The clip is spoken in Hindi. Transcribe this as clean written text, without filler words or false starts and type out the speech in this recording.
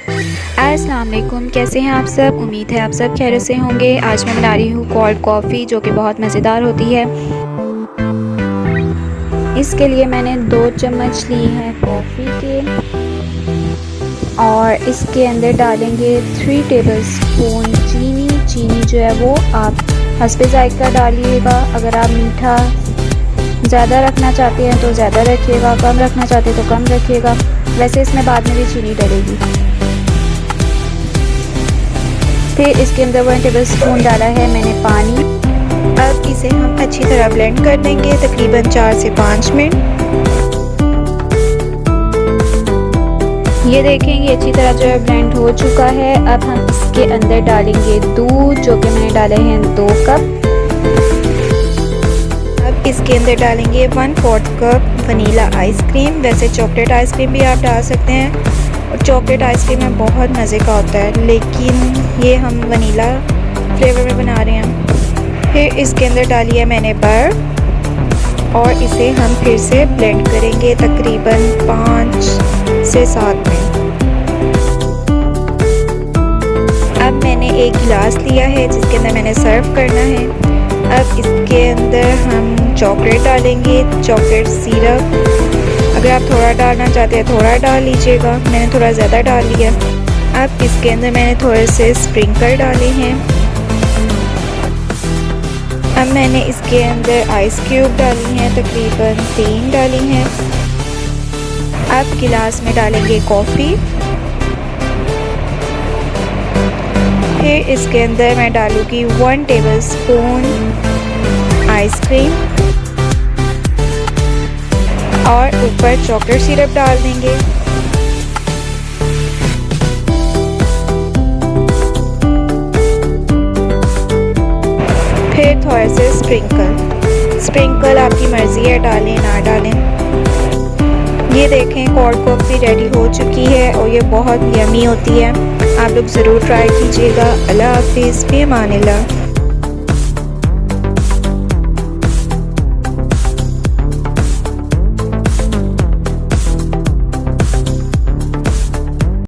अस्सलाम वालेकुम, कैसे हैं आप सब। उम्मीद है आप सब खैरियत से होंगे। आज मैं बना रही हूँ कोल्ड कॉफ़ी जो कि बहुत मज़ेदार होती है। इसके लिए मैंने 2 चम्मच ली हैं कॉफ़ी के और इसके अंदर डालेंगे 3 टेबलस्पून चीनी जो है वो आप हस्बे ज़ायक़ा डालिएगा। अगर आप मीठा ज़्यादा रखना चाहते हैं तो ज़्यादा रखिएगा, कम रखना चाहते हैं तो कम रखिएगा। वैसे इसमें बाद में भी चीनी डलेगी। फिर इसके अंदर 1 टेबलस्पून डाला है मैंने पानी। अब इसे हम अच्छी तरह ब्लेंड कर देंगे तकरीबन 4 से 5 मिनट। ये देखेंगे अच्छी तरह जो है ब्लेंड हो चुका है। अब हम इसके अंदर डालेंगे दूध जो कि मैंने डाले हैं 2 कप। अब इसके अंदर डालेंगे 1/4 कप वनीला आइसक्रीम। वैसे चॉकलेट आइसक्रीम भी आप डाल सकते हैं और चॉकलेट आइसक्रीम में बहुत मज़े का होता है, लेकिन ये हम वनीला फ्लेवर में बना रहे हैं। फिर इसके अंदर डाली है मैंने बर्फ़ और इसे हम फिर से ब्लेंड करेंगे तकरीबन 5 से 7 मिनट। अब मैंने 1 गिलास लिया है जिसके अंदर मैंने सर्व करना है। अब इसके अंदर हम चॉकलेट डालेंगे, चॉकलेट सिरप। अगर आप थोड़ा डालना चाहते हैं थोड़ा डाल लीजिएगा, मैंने थोड़ा ज़्यादा डाल लिया। अब इसके अंदर मैंने थोड़े से स्प्रिंकल डाले हैं। अब मैंने इसके अंदर आइस क्यूब डाली हैं, तकरीबन 3 डाली हैं। अब गिलास में डालेंगे कॉफ़ी। फिर इसके अंदर मैं डालूँगी 1 टेबलस्पून आइसक्रीम और ऊपर चॉकलेट सिरप डाल देंगे। फिर थोड़े से स्प्रिंकल आपकी मर्ज़ी है, डालें ना डालें। ये देखें कोल्ड कॉफ़ी रेडी हो चुकी है और ये बहुत यमी होती है। आप लोग ज़रूर ट्राई कीजिएगा। अल्लाह हाफ़िज़, फ़ी अमानिल्लाह।